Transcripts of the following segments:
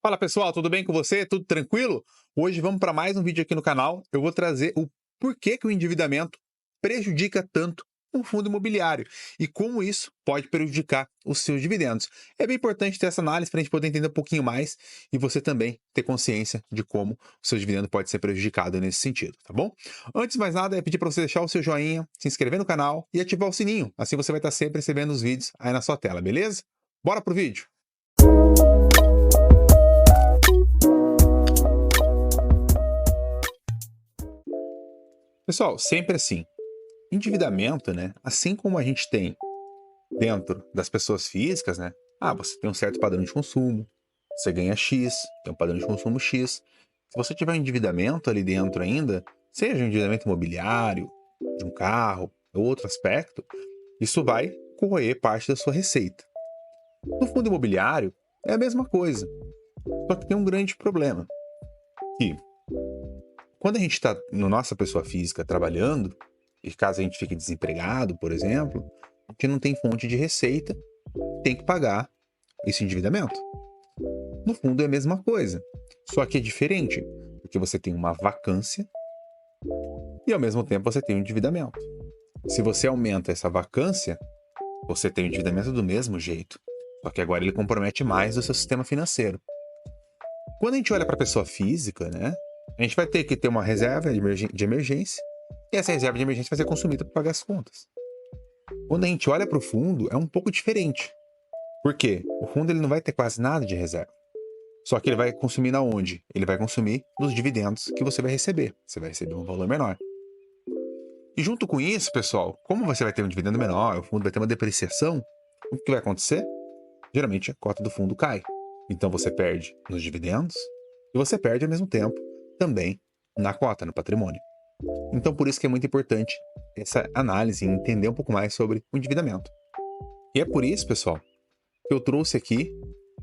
Fala pessoal, tudo bem com você? Tudo tranquilo? Hoje vamos para mais um vídeo aqui no canal. Eu vou trazer o porquê que o endividamento prejudica tanto um fundo imobiliário e como isso pode prejudicar os seus dividendos. É bem importante ter essa análise para a gente poder entender um pouquinho mais e você também ter consciência de como o seu dividendo pode ser prejudicado nesse sentido, tá bom? Antes de mais nada, é pedir para você deixar o seu joinha, se inscrever no canal e ativar o sininho. Assim você vai estar sempre recebendo os vídeos aí na sua tela, beleza? Bora pro vídeo! Pessoal, sempre assim, endividamento, né? Assim como a gente tem dentro das pessoas físicas, né? Você tem um certo padrão de consumo, você ganha X, tem um padrão de consumo X. Se você tiver um endividamento ali dentro ainda, seja um endividamento imobiliário, de um carro, ou outro aspecto, isso vai corroer parte da sua receita. No fundo imobiliário, é a mesma coisa, só que tem um grande problema, que quando a gente está na nossa pessoa física trabalhando, e caso a gente fique desempregado, por exemplo, a gente não tem fonte de receita, tem que pagar esse endividamento. No fundo é a mesma coisa, só que é diferente, porque você tem uma vacância e ao mesmo tempo você tem um endividamento. Se você aumenta essa vacância, você tem o endividamento do mesmo jeito, só que agora ele compromete mais o seu sistema financeiro. Quando a gente olha para a pessoa física, né, a gente vai ter que ter uma reserva de emergência e essa reserva de emergência vai ser consumida para pagar as contas. Quando a gente olha para o fundo, é um pouco diferente. Por quê? O fundo ele não vai ter quase nada de reserva. Só que ele vai consumir na onde? Ele vai consumir nos dividendos que você vai receber. Você vai receber um valor menor. E junto com isso, pessoal, como você vai ter um dividendo menor, o fundo vai ter uma depreciação, o que vai acontecer? Geralmente a cota do fundo cai. Então você perde nos dividendos e você perde ao mesmo tempo também na cota, no patrimônio. Então por isso que é muito importante essa análise e entender um pouco mais sobre o endividamento. E é por isso, pessoal, que eu trouxe aqui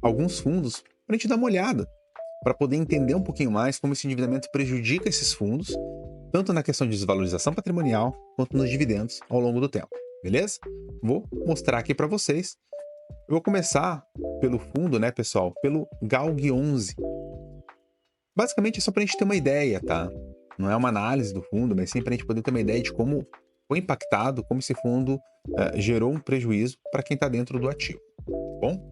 alguns fundos para a gente dar uma olhada, para poder entender um pouquinho mais como esse endividamento prejudica esses fundos, tanto na questão de desvalorização patrimonial, quanto nos dividendos ao longo do tempo, beleza? Vou mostrar aqui para vocês. Eu vou começar pelo fundo, né, pessoal? Pelo GALG 11. Basicamente é só para a gente ter uma ideia, tá? Não é uma análise do fundo, mas sim para a gente poder ter uma ideia de como foi impactado, como esse fundo gerou um prejuízo para quem está dentro do ativo, tá bom?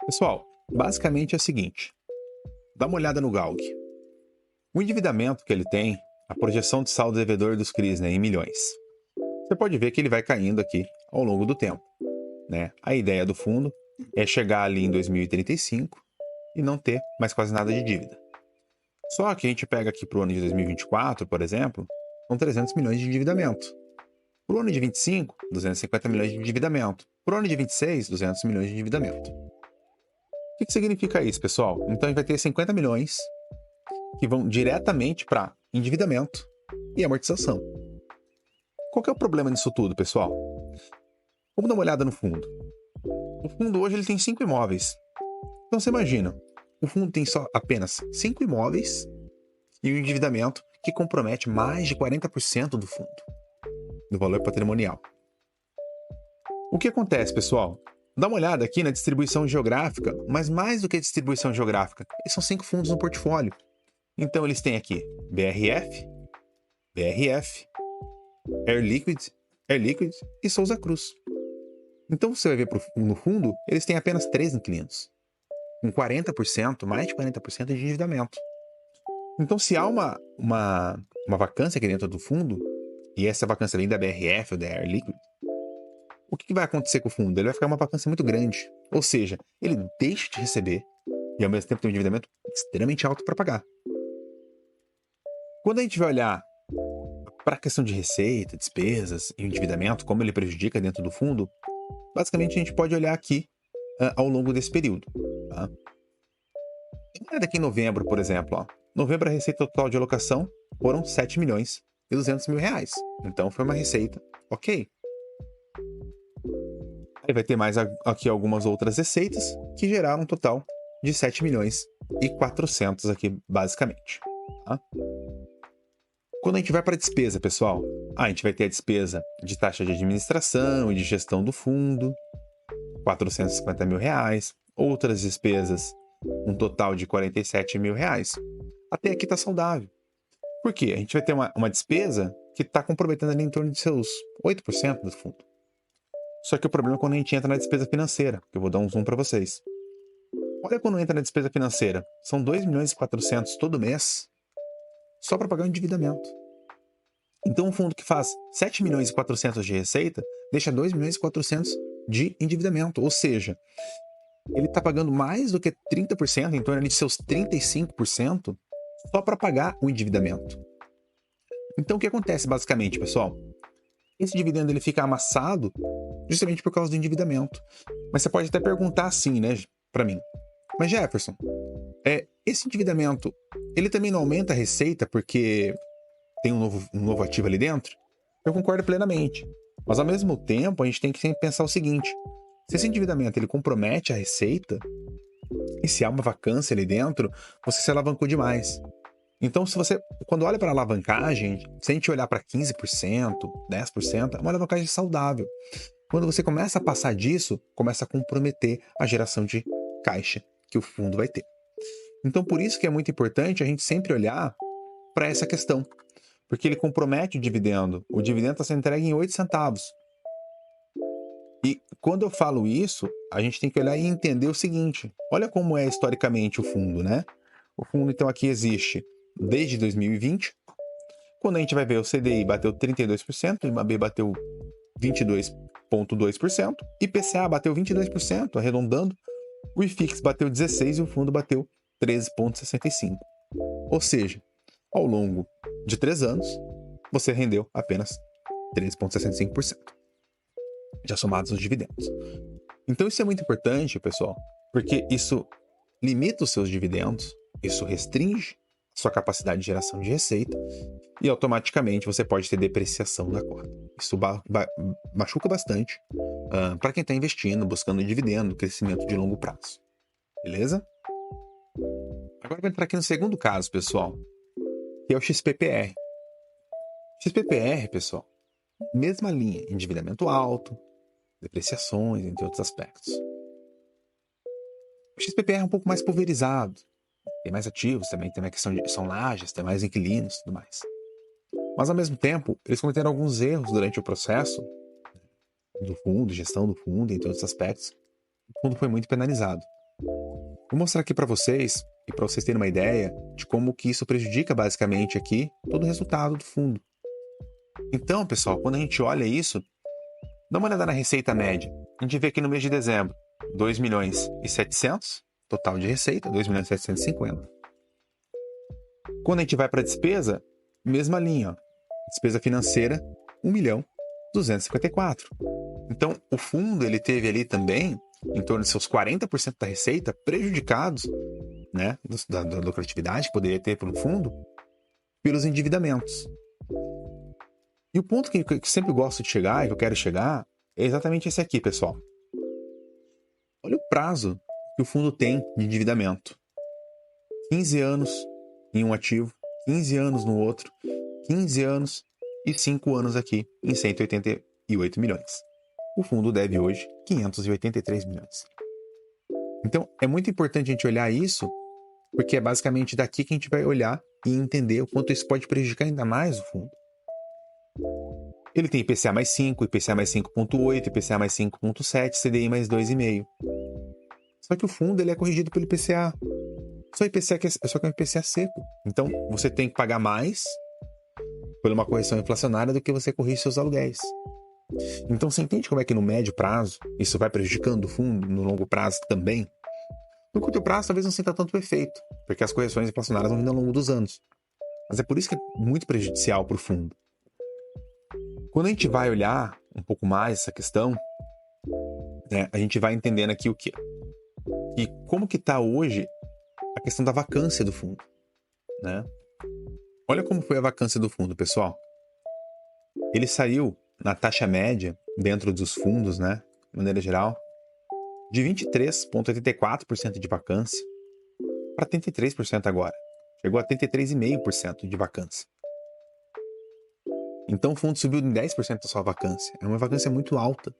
Pessoal, basicamente é o seguinte, dá uma olhada no GALG. O endividamento que ele tem, a projeção de saldo devedor dos CRIs, né, em milhões. Você pode ver que ele vai caindo aqui ao longo do tempo, né? A ideia do fundo é chegar ali em 2035 e não ter mais quase nada de dívida. Só que a gente pega aqui para o ano de 2024, por exemplo, são 300 milhões de endividamento. Para o ano de 25, 250 milhões de endividamento. Para o ano de 26, 200 milhões de endividamento. O que significa isso, pessoal? Então a gente vai ter 50 milhões que vão diretamente para endividamento e amortização. Qual que é o problema nisso tudo, pessoal? Vamos dar uma olhada no fundo. O fundo hoje ele tem 5 imóveis. Então você imagina, o fundo tem só apenas 5 imóveis e um endividamento que compromete mais de 40% do fundo, do valor patrimonial. O que acontece, pessoal? Dá uma olhada aqui na distribuição geográfica, mas mais do que a distribuição geográfica, eles são 5 fundos no portfólio. Então eles têm aqui BRF, BRF, Air Liquid e Souza Cruz. Então você vai ver no fundo, eles têm apenas 3 inquilinos, com 40%, mais de 40% de endividamento. Então se há uma vacância aqui dentro do fundo, e essa vacância além da BRF ou da Air Liquid, o que vai acontecer com o fundo? Ele vai ficar uma vacância muito grande. Ou seja, ele deixa de receber e ao mesmo tempo tem um endividamento extremamente alto para pagar. Quando a gente vai olhar para a questão de receita, despesas e endividamento, como ele prejudica dentro do fundo, basicamente a gente pode olhar aqui ao longo desse período. Tá? Olha aqui em novembro, por exemplo. Ó. Novembro a receita total de alocação foram 7 milhões e 200 mil reais. Então foi uma receita ok. Aí vai ter mais aqui algumas outras receitas que geraram um total de 7 milhões e 400 aqui, basicamente. Tá? Quando a gente vai para a despesa, pessoal, a gente vai ter a despesa de taxa de administração e de gestão do fundo, 450 mil reais. Outras despesas um total de R$ 47 mil. Até aqui está saudável. Por quê? A gente vai ter uma despesa que está comprometendo ali em torno de seus 8% do fundo. Só que o problema é quando a gente entra na despesa financeira, que eu vou dar um zoom para vocês. Olha quando entra na despesa financeira, são 2.400.000 todo mês só para pagar o endividamento. Então um fundo que faz 7.400.000 de receita deixa 2.400.000 de endividamento, ou seja, ele está pagando mais do que 30%, em torno de seus 35%, só para pagar o endividamento. Então o que acontece basicamente, pessoal? Esse dividendo ele fica amassado justamente por causa do endividamento. Mas você pode até perguntar assim, né, para mim. Mas Jefferson, esse endividamento, ele também não aumenta a receita porque tem um novo ativo ali dentro? Eu concordo plenamente. Mas ao mesmo tempo, a gente tem que sempre pensar o seguinte: se esse endividamento ele compromete a receita, e se há uma vacância ali dentro, você se alavancou demais. Então, se você, quando olha para a alavancagem, se a gente olhar para 15%, 10%, é uma alavancagem saudável. Quando você começa a passar disso, começa a comprometer a geração de caixa que o fundo vai ter. Então, por isso que é muito importante a gente sempre olhar para essa questão, porque ele compromete o dividendo. O dividendo está sendo entregue em 8 centavos. E quando eu falo isso, a gente tem que olhar e entender o seguinte: olha como é historicamente o fundo, né? O fundo, então, aqui existe desde 2020. Quando a gente vai ver, o CDI bateu 32%, o IMAB bateu 22,2%, IPCA bateu 22%, arredondando, o IFIX bateu 16% e o fundo bateu 13,65%. Ou seja, ao longo de 3 anos, você rendeu apenas 13,65%, já somados os dividendos. Então isso é muito importante, pessoal, porque isso limita os seus dividendos, isso restringe sua capacidade de geração de receita e automaticamente você pode ter depreciação da cota. Isso machuca bastante para quem está investindo, buscando dividendo, crescimento de longo prazo. Beleza? Agora eu vou entrar aqui no segundo caso, pessoal, que é o XPPR. XPPR, pessoal, mesma linha, endividamento alto, depreciações, entre outros aspectos. O XPPR é um pouco mais pulverizado, tem mais ativos também, tem uma questão de são lajes, tem mais inquilinos e tudo mais. Mas, ao mesmo tempo, eles cometeram alguns erros durante o processo do fundo, gestão do fundo, entre outros aspectos. O fundo foi muito penalizado. Vou mostrar aqui para vocês, e para vocês terem uma ideia de como que isso prejudica basicamente aqui todo o resultado do fundo. Então, pessoal, quando a gente olha isso, dá uma olhada na receita média. A gente vê aqui no mês de dezembro, 2.700.000, total de receita, 2.750.000. Quando a gente vai para a despesa, mesma linha, ó. Despesa financeira, 1.254.000. Então, o fundo ele teve ali também, em torno de seus 40% da receita prejudicados, né, da lucratividade que poderia ter pelo fundo, pelos endividamentos. E o ponto que eu sempre gosto de chegar, e que eu quero chegar, é exatamente esse aqui, pessoal. Olha o prazo que o fundo tem de endividamento. 15 anos em um ativo, 15 anos no outro, 15 anos e 5 anos aqui em 188 milhões. O fundo deve hoje 583 milhões. Então, é muito importante a gente olhar isso, porque é basicamente daqui que a gente vai olhar e entender o quanto isso pode prejudicar ainda mais o fundo. Ele tem IPCA mais 5, IPCA mais 5,8, IPCA mais 5,7, CDI mais 2,5. Só que o fundo ele é corrigido pelo IPCA. Só que é um IPCA seco. Então, você tem que pagar mais por uma correção inflacionária do que você corrige seus aluguéis. Então, você entende como é que no médio prazo isso vai prejudicando o fundo, no longo prazo também? No curto prazo, talvez não sinta tanto efeito, porque as correções inflacionárias vão vindo ao longo dos anos. Mas é por isso que é muito prejudicial para o fundo. Quando a gente vai olhar um pouco mais essa questão, né, a gente vai entendendo aqui o que e como que está hoje a questão da vacância do fundo, né? Olha como foi a vacância do fundo, pessoal. Ele saiu na taxa média dentro dos fundos, né, de maneira geral, de 23,84% de vacância para 33% agora. Chegou a 33,5% de vacância. Então o fundo subiu em 10% da sua vacância. É uma vacância muito alta,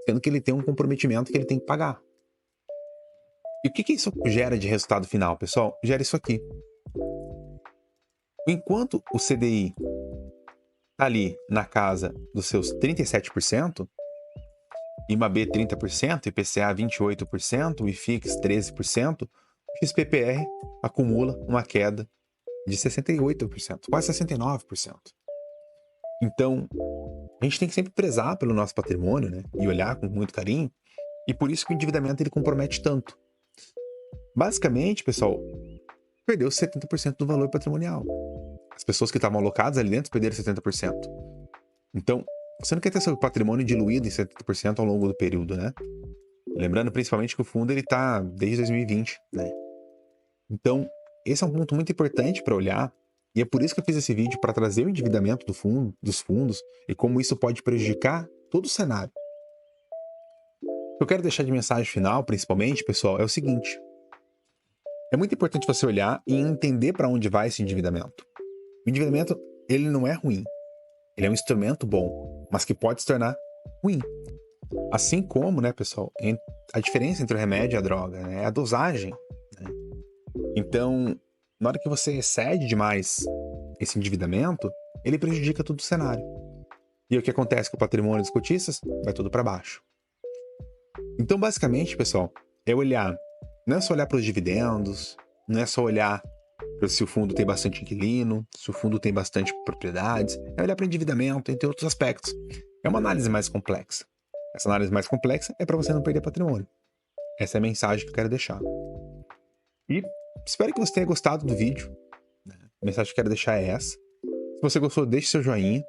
sendo que ele tem um comprometimento que ele tem que pagar. E o que que isso gera de resultado final, pessoal? Gera isso aqui. Enquanto o CDI tá ali na casa dos seus 37%, IMAB 30%, IPCA 28%, o IFIX 13%, o XPPR acumula uma queda de 68%, quase 69%. Então, a gente tem que sempre prezar pelo nosso patrimônio, né? E olhar com muito carinho. E por isso que o endividamento ele compromete tanto. Basicamente, pessoal, perdeu 70% do valor patrimonial. As pessoas que estavam alocadas ali dentro perderam 70%. Então, você não quer ter seu patrimônio diluído em 70% ao longo do período, né? Lembrando principalmente que o fundo ele tá desde 2020, né? Então, esse é um ponto muito importante para olhar. E é por isso que eu fiz esse vídeo, para trazer o endividamento dos fundos e como isso pode prejudicar todo o cenário. O que eu quero deixar de mensagem final, principalmente, pessoal, é o seguinte. É muito importante você olhar e entender para onde vai esse endividamento. O endividamento, ele não é ruim. Ele é um instrumento bom, mas que pode se tornar ruim. Assim como, né, pessoal, a diferença entre o remédio e a droga, né, é a dosagem. Né? Então, na hora que você excede demais esse endividamento, ele prejudica todo o cenário. E o que acontece com o patrimônio dos cotistas? Vai tudo para baixo. Então, basicamente, pessoal, é olhar, não é só olhar para os dividendos, não é só olhar para se o fundo tem bastante inquilino, se o fundo tem bastante propriedades, é olhar para endividamento, entre outros aspectos. É uma análise mais complexa. Essa análise mais complexa é para você não perder patrimônio. Essa é a mensagem que eu quero deixar. E espero que você tenha gostado do vídeo. A mensagem que eu quero deixar é essa. Se você gostou, deixe seu joinha,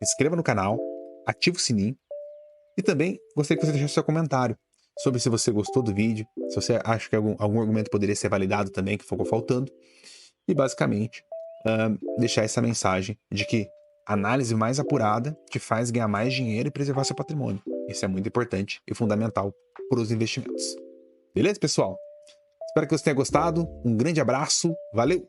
se inscreva no canal, ative o sininho e também gostaria que você deixasse seu comentário sobre se você gostou do vídeo, se você acha que algum argumento poderia ser validado também, que ficou faltando. E basicamente, deixar essa mensagem de que a análise mais apurada te faz ganhar mais dinheiro e preservar seu patrimônio. Isso é muito importante e fundamental para os investimentos. Beleza, pessoal? Espero que você tenha gostado. Um grande abraço. Valeu!